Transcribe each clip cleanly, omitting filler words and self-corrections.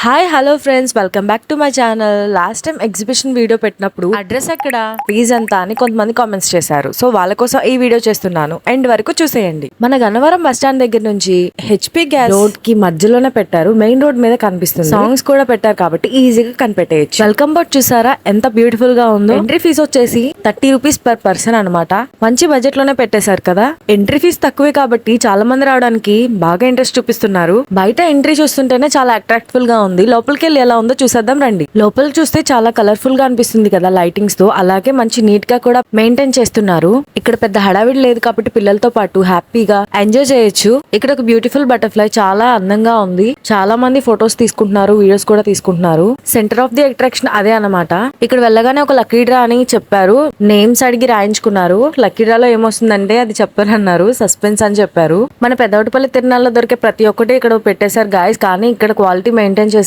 Hi hello friends, welcome back to my channel. Last time exhibition video పెట్టినప్పుడు address ఎక్కడ, fees ఎంత అని కొంతమంది కామెంట్స్ చేశారు. సో వాళ్ళ కోసం ఈ వీడియో చేస్తున్నాను, ఎండ్ వరకు చూసేయండి. మన గన్నవరం బస్ స్టాండ్ దగ్గర నుంచి హెచ్పి గ్యాస్ రోడ్ కి మధ్యలోనే పెట్టారు, మెయిన్ రోడ్ మీద కనిపిస్తుంది. సాంగ్స్ కూడా పెట్టారు కాబట్టి ఈజీగా కనిపెట్టేయచ్చు. వెల్కమ్ బోర్డ్ చూసారా ఎంత బ్యూటిఫుల్ గా ఉందో. ఎంట్రీ ఫీజు వచ్చేసి 30 రూపీస్ పర్ పర్సన్ అనమాట. మంచి బడ్జెట్ లోనే పెట్టేశారు కదా. ఎంట్రీ ఫీజు తక్కువే కాబట్టి చాలా మంది రావడానికి బాగా ఇంట్రెస్ట్ చూపిస్తున్నారు. బయట ఎంట్రీ చూస్తుంటేనే చాలా అట్రాక్టివ్ గా ఉంది. లోపలికి వెళ్ళి ఎలా ఉందో చూసేద్దాం రండి. లోపలికి చూస్తే చాలా కలర్ఫుల్ గా అనిపిస్తుంది కదా లైటింగ్స్ తో. అలాగే మంచి నీట్ గా కూడా మెయింటైన్ చేస్తున్నారు. ఇక్కడ పెద్ద హడావిడి లేదు కాబట్టి పిల్లలతో పాటు హ్యాపీగా ఎంజాయ్ చేయొచ్చు. ఇక్కడ ఒక బ్యూటిఫుల్ బటర్ఫ్లై చాలా అందంగా ఉంది. చాలా మంది ఫొటోస్ తీసుకుంటున్నారు, వీడియోస్ కూడా తీసుకుంటున్నారు. సెంటర్ ఆఫ్ ది అట్రాక్షన్ అదే అన్నమాట. ఇక్కడ వెళ్ళగానే ఒక లక్కీ డ్రా అని చెప్పారు. నేమ్స్ అడిగి రాయించుకున్నారు. లక్కీ డ్రాలో ఏమొస్తుందంటే అది చెప్పారన్నారు. సస్పెన్స్ అని చెప్పారు. మన పెద్దవటిపల్లి తిరునాళ్ళలో దొరికే ప్రతి ఒక్కటి ఇక్కడ పెట్టేశారు గాయస్. కానీ ఇక్కడ క్వాలిటీ మెయింటైన్ చేశారు.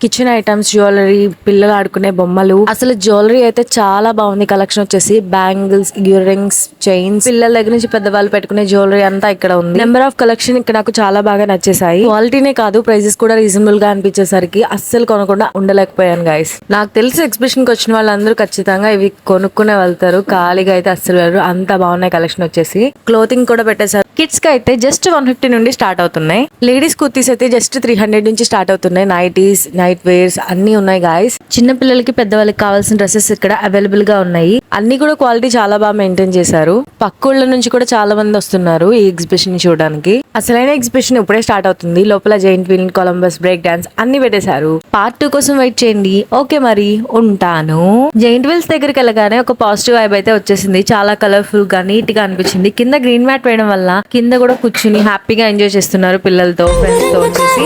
కిచెన్ ఐటమ్స్, జ్యువెలరీ, పిల్లలు ఆడుకునే బొమ్మలు, అసలు జ్యువెలరీ అయితే చాలా బాగుంది. కలెక్షన్ వచ్చేసి బ్యాంగిల్స్, ఇయర్ రింగ్స్, చైన్స్, పిల్లల దగ్గర నుంచి పెద్దవాళ్ళు పెట్టుకునే జ్యువెలరీ అంతా ఇక్కడ ఉంది. నెంబర్ ఆఫ్ కలెక్షన్ ఇక్కడ నాకు చాలా బాగా నచ్చేసాయి. క్వాలిటీనే కాదు, ప్రైజెస్ కూడా రీజనబుల్ గా అనిపించేసరికి అస్సలు కొనకుండా ఉండలేకపోయాను గైస్. నాకు తెలిసి ఎగ్జిబిషన్ కి వచ్చిన వాళ్ళందరూ ఖచ్చితంగా ఇవి కొనుక్కునే వెళ్తారు. ఖాళీగా అయితే అస్సలు వెళ్ళరు. అంత బాగున్నాయి కలెక్షన్ వచ్చేసి. క్లోతింగ్ కూడా పెట్టేశారు. కిడ్స్ కి అయితే జస్ట్ 150 నుండి స్టార్ట్ అవుతున్నాయి. లేడీస్ కుర్తీస్ అయితే జస్ట్ 300 నుంచి స్టార్ట్ అవుతున్నాయి. నైటీస్, నైట్ వేర్స్ అన్ని ఉన్నాయి గాయస్. చిన్న పిల్లలకి పెద్దవాళ్ళకి కావాల్సిన డ్రెస్సెస్ ఇక్కడ అవైలబుల్ గా ఉన్నాయి. అన్ని కూడా క్వాలిటీ చాలా బాగా మెయింటైన్ చేశారు. పక్కూళ్ళ నుంచి కూడా చాలా మంది వస్తున్నారు ఈ ఎగ్జిబిషన్ చూడడానికి. అసలైన ఎగ్జిబిషన్ ఇప్పుడే స్టార్ట్ అవుతుంది. లోపల giant wheel, Columbus, break dance అన్ని పెట్టేశారు. పార్ట్ 2 కోసం వెయిట్ చేయండి. ఓకే మరి ఉంటాను. జైంట్ వీల్స్ దగ్గరికి వెళ్ళగానే ఒక పాజిటివ్ వైబ్ అయితే వచ్చేసింది. చాలా కలర్ఫుల్ గా నీట్ గా అనిపించింది. కింద గ్రీన్ మ్యాట్ వేయడం వల్ల కింద కూడా కూర్చుని హ్యాపీగా ఎంజాయ్ చేస్తున్నారు పిల్లలతో, ఫ్రెండ్స్ తో వచ్చేసి.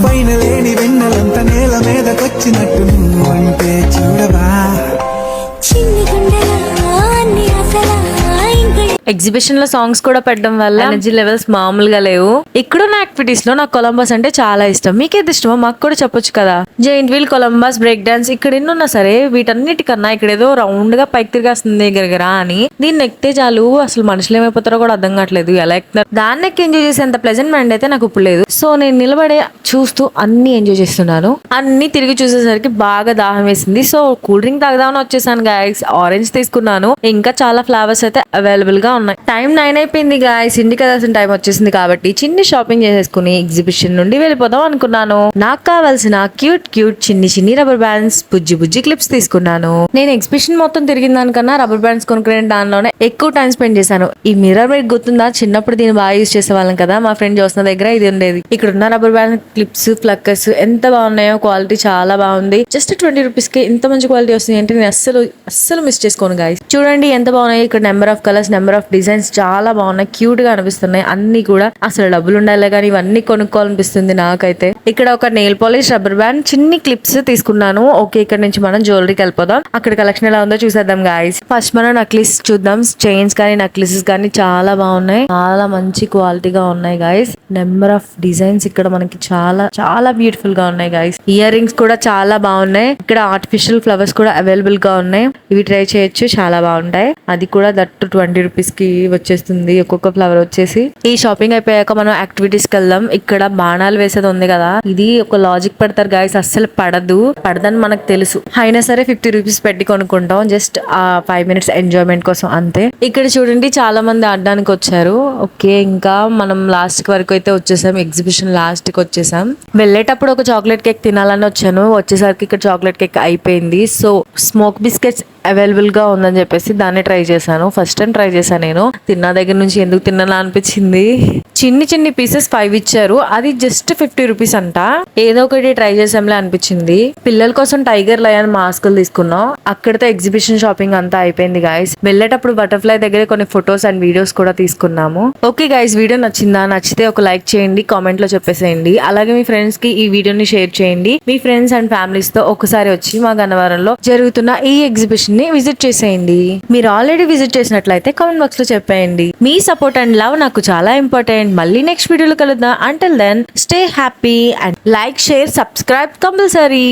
పైన లేని వెన్నెలంత నేల మీదకొచ్చినట్టు నువ్వు అంటే చూడవా. ఎగ్జిబిషన్ లో సాంగ్స్ కూడా పెట్టడం వల్ల ఎనర్జీ లెవెల్స్ మామూలుగా లేవు. ఇక్కడున్న యాక్టివిటీస్ లో నాకు కొలంబస్ అంటే చాలా ఇష్టం. మీకేది ఇష్టమో మాకు కూడా చెప్పొచ్చు కదా. Giant wheel, Columbus, break dance ఇక్కడ ఎన్ని ఉన్నా సరే వీటన్నిటికన్నా ఇక్కడ ఏదో రౌండ్ గా పైకి తిరిగేస్తుంది గిరగిరా అని. దీన్ని ఎక్కితే చాలు అసలు మనుషులు ఏమైపోతారో కూడా అర్థం కావట్లేదు. ఎలా ఎక్కుతున్నారు దాన్ని ఎక్కి ఎంజాయ్ చేసేంత ప్లెజెంట్ మైండ్ అయితే నాకు ఇప్పుడు లేదు. సో నేను నిలబడే చూస్తూ అన్ని ఎంజాయ్ చేస్తున్నాను. అన్ని తిరిగి చూసేసరికి బాగా దాహం వేసింది. సో కూల్ డ్రింక్ తాగదామని వచ్చేసాను గాయస్. ఆరెంజ్ తీసుకున్నాను. ఇంకా చాలా ఫ్లేవర్స్ అయితే అవైలబుల్ గా ఉన్నాయి. టైం 9 అయిపోయింది గాయస్. ఇంటికి వెళ్ళాల్సిన టైం వచ్చేసింది కాబట్టి చిన్ని షాపింగ్ చేసేసుకుని ఎగ్జిబిషన్ నుండి వెళ్ళిపోదాం అనుకున్నాను. నాకు కావాల్సిన క్యూట్ చిన్ని రబ్బర్ బ్యాండ్స్, బుజ్జి క్లిప్స్ తీసుకున్నాను. నేను ఎగ్జిబిషన్ మొత్తం తిరిగిన దానికన్నా రబ్బర్ బ్యాండ్స్ కొనుక్కునే దానిలోనే ఎక్కువ టైం స్పెండ్ చేశాను. ఈ మిర్రర్ మీకు గుర్తుందా? చిన్నప్పుడు దీన్ని బాగా యూజ్ చేసేవాళ్ళం కదా. మా ఫ్రెండ్ జోస్న దగ్గర ఇది ఉండేది. ఇక్కడ ఉన్న రబ్బర్ బ్యాండ్, క్లిప్స్, ప్లక్కర్స్ ఎంత బాగున్నాయో. క్వాలిటీ చాలా బాగుంది. జస్ట్ 20 రూపీస్ కి ఇంత మంచి క్వాలిటీ వస్తుంది అంటే నేను అస్సలు మిస్ చేసుకోను గాయస్. చూడండి ఎంత బాగున్నాయి. ఇక్కడ number of colours, number of designs చాలా బాగున్నాయి. క్యూట్ గా అనిపిస్తున్నాయి అన్ని కూడా. అసలు డబ్బులు ఉండాలి కానీ ఇవన్నీ కొనుక్కోవాలనిపిస్తుంది నాకైతే. ఇక్కడ ఒక నెయిల్ పాలిష్, రబ్బర్ బ్యాండ్, చిన్ని క్లిప్స్ తీసుకున్నాను. ఓకే, ఇక్కడ నుంచి మనం జ్యువెలరీకి వెళ్ళిపోదాం. అక్కడ కలెక్షన్ ఎలా ఉందో చూసేద్దాం గాయస్. ఫస్ట్ మనం నక్లీస్ చూద్దాం. చైన్స్ కానీ నక్లీసెస్ కానీ చాలా బాగున్నాయి. చాలా మంచి క్వాలిటీగా ఉన్నాయి గాయస్. నెంబర్ ఆఫ్ డిజైన్స్ ఇక్కడ మనకి చాలా బ్యూటిఫుల్ గా ఉన్నాయి గాయస్. ఇయర్ రింగ్స్ కూడా చాలా బాగున్నాయి. ఇక్కడ ఆర్టిఫిషియల్ ఫ్లవర్స్ కూడా అవైలబుల్ గా ఉన్నాయి. ఇవి ట్రై చేయొచ్చు, చాలా బాగుంటాయి. అది కూడా దట్టు 20 రూపీస్ కి వచ్చేస్తుంది ఒక్కొక్క ఫ్లవర్ వచ్చేసి. ఈ షాపింగ్ అయిపోయాక మనం యాక్టివిటీస్ కి వెళ్దాం. ఇక్కడ బాణాలు వేసేది ఉంది కదా, ఇది ఒక లాజిక్ పెడతారు గాయస్. అస్సలు పడదని మనకు తెలుసు. అయినా సరే 50 రూపీస్ పెట్టి కొనుక్కుంటాం. జస్ట్ ఆ 5 మినిట్స్ ఎంజాయ్మెంట్ కోసం అంతే. ఇక్కడ చూడండి చాలా మంది ఆడడానికి వచ్చారు. ఓకే, ఇంకా మనం లాస్ట్ వరకు అయితే వచ్చేసాం. ఎగ్జిబిషన్ లాస్ట్ కి వచ్చేసాం. వెళ్ళేటప్పుడు ఒక చాక్లెట్ కేక్ తినాలని వచ్చాను. వచ్చేసరికి ఇక్కడ చాక్లెట్ కేక్ అయిపోయింది. సో స్మోక్ బిస్కెట్స్ అవైలబుల్ గా ఉందని చెప్పేసి దాన్ని ట్రై చేశాను. ఫస్ట్ టైం ట్రై చేశాను నేను. తిన్న దగ్గర నుంచి ఎందుకు తిన్నానా అనిపించింది. చిన్ని పీసెస్ 5 ఇచ్చారు. అది జస్ట్ 50 రూపీస్ అంట. ఏదో ఒకటి ట్రై చేసాంలే అనిపించింది. పిల్లల కోసం టైగర్ లయన్ మాస్కులు తీసుకున్నాం. అక్కడితో ఎగ్జిబిషన్ షాపింగ్ అంతా అయిపోయింది గాయస్. వెళ్ళేటప్పుడు బటర్ఫ్లై దగ్గర కొన్ని ఫొటోస్ అండ్ వీడియోస్ కూడా తీసుకున్నాము. ఓకే గాయస్, వీడియో నచ్చిందా? నచ్చితే ఒక లైక్ చేయండి, కామెంట్ లో చెప్పేసేయండి. అలాగే మీ ఫ్రెండ్స్ కి ఈ వీడియోని షేర్ చేయండి. మీ ఫ్రెండ్స్ అండ్ ఫ్యామిలీస్ తో ఒకసారి వచ్చి మా గన్నవరంలో జరుగుతున్న ఈ ఎగ్జిబిషన్ ని విజిట్ చేసేయండి. మీరు ఆల్రెడీ విజిట్ చేసినట్లయితే కామెంట్ బాక్స్ లో చెప్పేయండి. మీ సపోర్ట్ అండ్ లవ్ నాకు చాలా ఇంపార్టెంట్. మళ్ళీ నెక్స్ట్ వీడియోలో కలుద్దాం. Until then stay happy and like, share, subscribe compulsory.